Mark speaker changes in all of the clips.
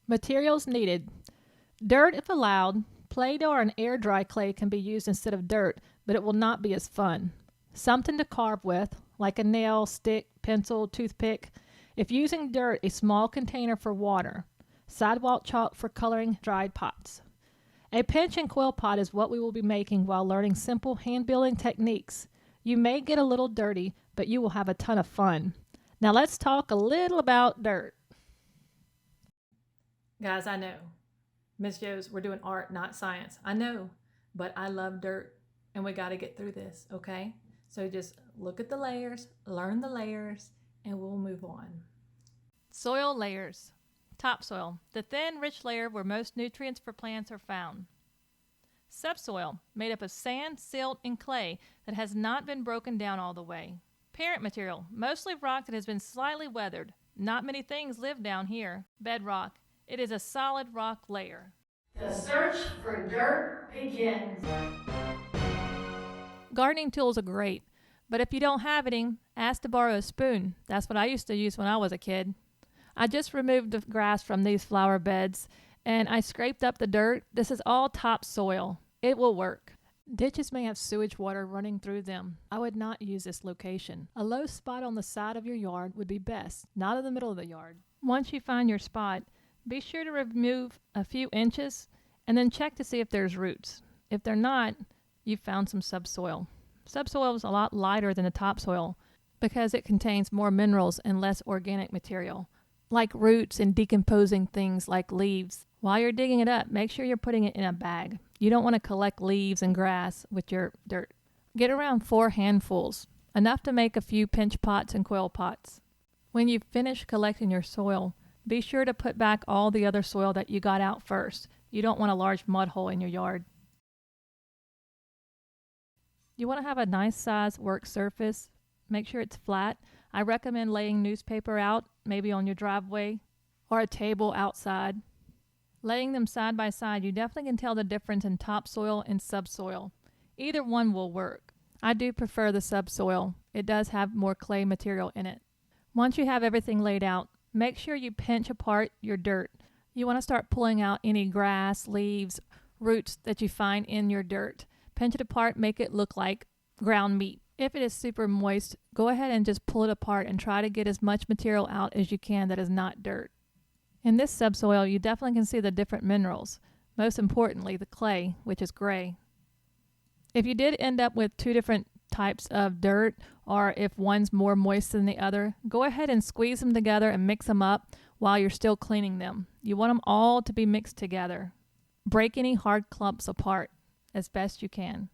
Speaker 1: Materials needed. Dirt if allowed. Play-Doh or an air-dry clay can be used instead of dirt, but it will not be as fun. Something to carve with, like a nail, stick, pencil, toothpick. If using dirt, a small container for water. Sidewalk chalk for coloring dried pots. A pinch and quill pot is what we will be making while learning simple hand-building techniques. You may get a little dirty, but you will have a ton of fun. Now let's talk a little about dirt. Guys, I know. Miss Yoes, we're doing art, not science. I know, but I love dirt, and we got to get through this, okay? So just look at the layers, learn the layers, and we'll move on. Soil layers. Topsoil, the thin, rich layer where most nutrients for plants are found. Subsoil, made up of sand, silt, and clay that has not been broken down all the way. Parent material, mostly rock that has been slightly weathered. Not many things live down here. Bedrock, it is a solid rock layer.
Speaker 2: The search for dirt begins.
Speaker 1: Gardening tools are great, but if you don't have any, ask to borrow a spoon. That's what I used to use when I was a kid. I just removed the grass from these flower beds, and I scraped up the dirt. This is all topsoil. It will work. Ditches may have sewage water running through them. I would not use this location. A low spot on the side of your yard would be best, not in the middle of the yard. Once you find your spot, be sure to remove a few inches and then check to see if there's roots. If they're not, you've found some subsoil. Subsoil is a lot lighter than the topsoil because it contains more minerals and less organic material, like roots and decomposing things like leaves. While you're digging it up, make sure you're putting it in a bag. You don't want to collect leaves and grass with your dirt. Get around 4 handfuls, enough to make a few pinch pots and quill pots. When you've finished collecting your soil, be sure to put back all the other soil that you got out first. You don't want a large mud hole in your yard. You want to have a nice size work surface. Make sure it's flat. I recommend laying newspaper out, maybe on your driveway, or a table outside. Laying them side by side, you definitely can tell the difference in topsoil and subsoil. Either one will work. I do prefer the subsoil. It does have more clay material in it. Once you have everything laid out, make sure you pinch apart your dirt. You want to start pulling out any grass, leaves, roots that you find in your dirt. Pinch it apart, make it look like ground meat. If it is super moist, go ahead and just pull it apart and try to get as much material out as you can that is not dirt. In this subsoil, you definitely can see the different minerals, most importantly the clay, which is gray. If you did end up with 2 different types of dirt, or if one's more moist than the other, go ahead and squeeze them together and mix them up while you're still cleaning them. You want them all to be mixed together. Break any hard clumps apart as best you can.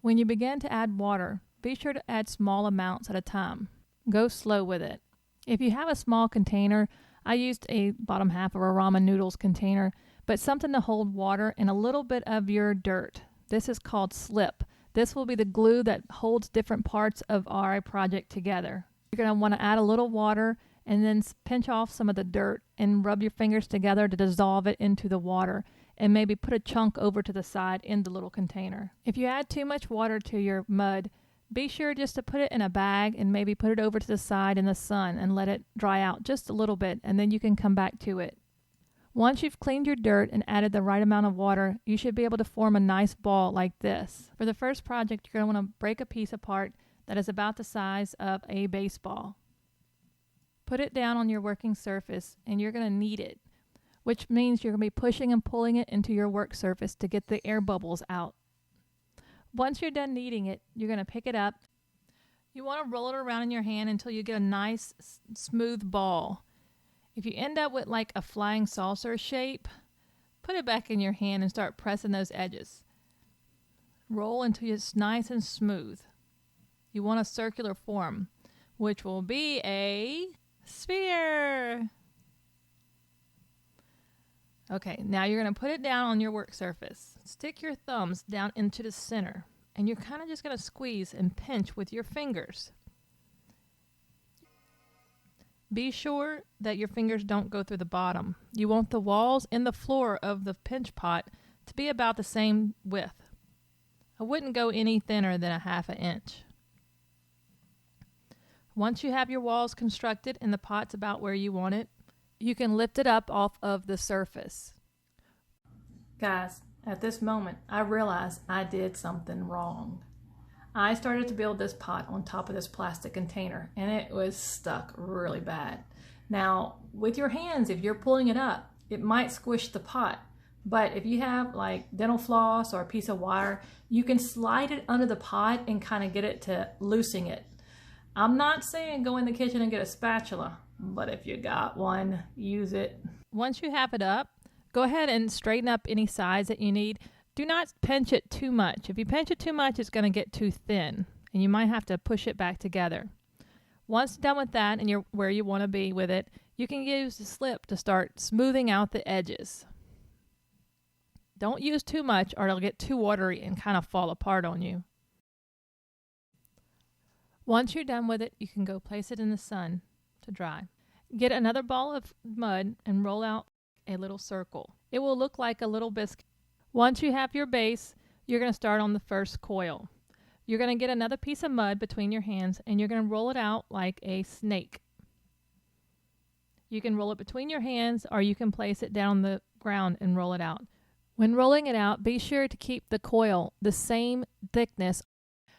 Speaker 1: When you begin to add water, be sure to add small amounts at a time. Go slow with it. If you have a small container, I used a bottom half of a ramen noodles container, but something to hold water and a little bit of your dirt. This is called slip. This will be the glue that holds different parts of our project together. You're going to want to add a little water and then pinch off some of the dirt and rub your fingers together to dissolve it into the water, and maybe put a chunk over to the side in the little container. If you add too much water to your mud, be sure just to put it in a bag and maybe put it over to the side in the sun and let it dry out just a little bit, and then you can come back to it. Once you've cleaned your dirt and added the right amount of water, you should be able to form a nice ball like this. For the first project, you're going to want to break a piece apart that is about the size of a baseball. Put it down on your working surface and you're going to knead it, which means you're going to be pushing and pulling it into your work surface to get the air bubbles out. Once you're done kneading it, you're going to pick it up. You want to roll it around in your hand until you get a nice smooth ball. If you end up with like a flying saucer shape, put it back in your hand and start pressing those edges. Roll until it's nice and smooth. You want a circular form, which will be a sphere. Okay, now you're going to put it down on your work surface. Stick your thumbs down into the center, and you're kind of just going to squeeze and pinch with your fingers. Be sure that your fingers don't go through the bottom. You want the walls and the floor of the pinch pot to be about the same width. I wouldn't go any thinner than a half an inch. Once you have your walls constructed and the pot's about where you want it, You can lift it up off of the surface. Guys, at this moment, I realized I did something wrong. I started to build this pot on top of this plastic container, and it was stuck really bad. Now, with your hands, if you're pulling it up, it might squish the pot. But if you have like dental floss or a piece of wire, you can slide it under the pot and kind of get it to loosen it. I'm not saying go in the kitchen and get a spatula, but if you got one, use it. Once you have it up, go ahead and straighten up any size that you need. Do not pinch it too much. If you pinch it too much, it's going to get too thin, and you might have to push it back together. Once done with that and you're where you want to be with it, you can use the slip to start smoothing out the edges. Don't use too much or it'll get too watery and kind of fall apart on you. Once you're done with it, you can go place it in the sun to dry. Get another ball of mud and roll out a little circle. It will look like a little biscuit. Once you have your base, you're going to start on the first coil. You're going to get another piece of mud between your hands and you're going to roll it out like a snake. You can roll it between your hands or you can place it down the ground and roll it out. When rolling it out, be sure to keep the coil the same thickness.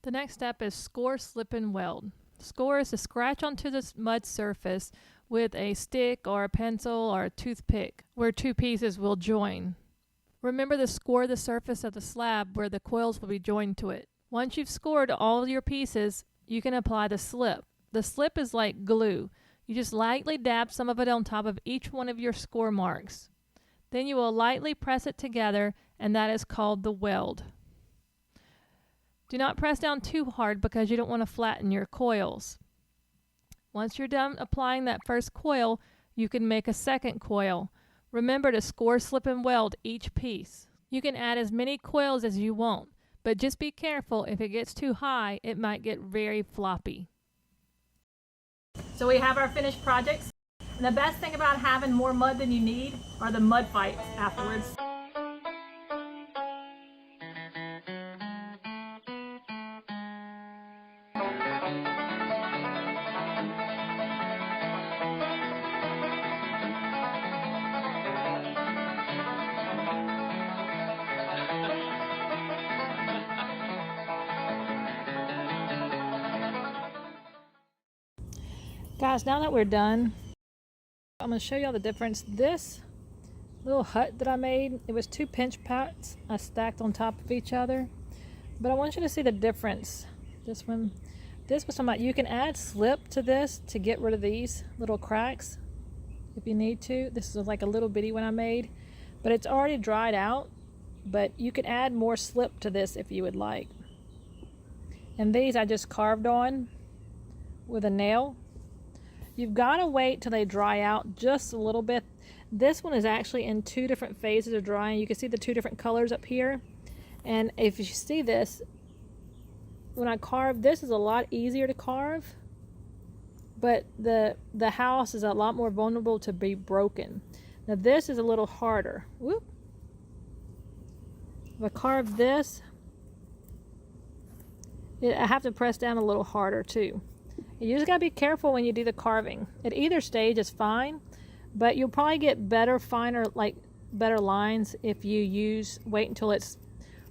Speaker 1: The next step is score, slip, and weld. Score is to scratch onto the mud surface with a stick or a pencil or a toothpick where two pieces will join. Remember to score the surface of the slab where the coils will be joined to it. Once you've scored all your pieces, you can apply the slip. The slip is like glue. You just lightly dab some of it on top of each one of your score marks. Then you will lightly press it together, and that is called the weld. Do not press down too hard because you don't want to flatten your coils. Once you're done applying that first coil, you can make a second coil. Remember to score, slip, and weld each piece. You can add as many coils as you want, but just be careful. If it gets too high, it might get very floppy. So we have our finished projects. And the best thing about having more mud than you need are the mud fights afterwards. Guys, now that we're done, I'm going to show y'all the difference. This little hut that I made, it was 2 pinch pots I stacked on top of each other. But I want you to see the difference. This was something you can add slip to this to get rid of these little cracks if you need to. This is like a little bitty one I made, but it's already dried out. But you can add more slip to this if you would like. And these I just carved on with a nail. You've got to wait till they dry out just a little bit. This one is actually in 2 different phases of drying. You can see the 2 different colors up here. And if you see this, when I carve, this is a lot easier to carve. But the house is a lot more vulnerable to be broken. Now this is a little harder. Whoop. If I carve this, I have to press down a little harder too. You just gotta be careful when you do the carving. At either stage is fine, but you'll probably get better, finer, like better lines if you wait until it's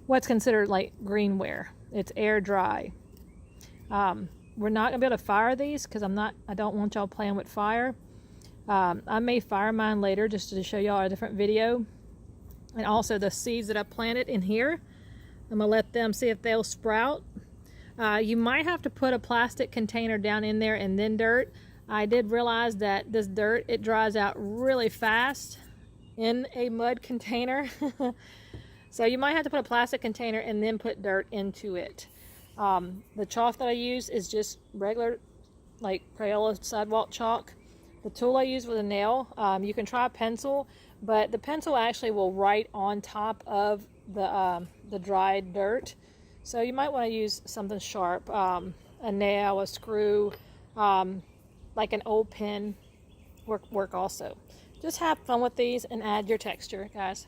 Speaker 1: what's considered like greenware. It's air dry. We're not gonna be able to fire these because I don't want y'all playing with fire. I may fire mine later just to show y'all a different video. And also the seeds that I planted in here, I'm gonna let them see if they'll sprout. You might have to put a plastic container down in there and then dirt. I did realize that this dirt, it dries out really fast in a mud container. So you might have to put a plastic container and then put dirt into it. The chalk that I use is just regular like Crayola sidewalk chalk. The tool I use was a nail. You can try a pencil, but the pencil actually will write on top of the dried dirt. So you might want to use something sharp, a nail, a screw, like an old pen work also. Just have fun with these and add your texture, guys.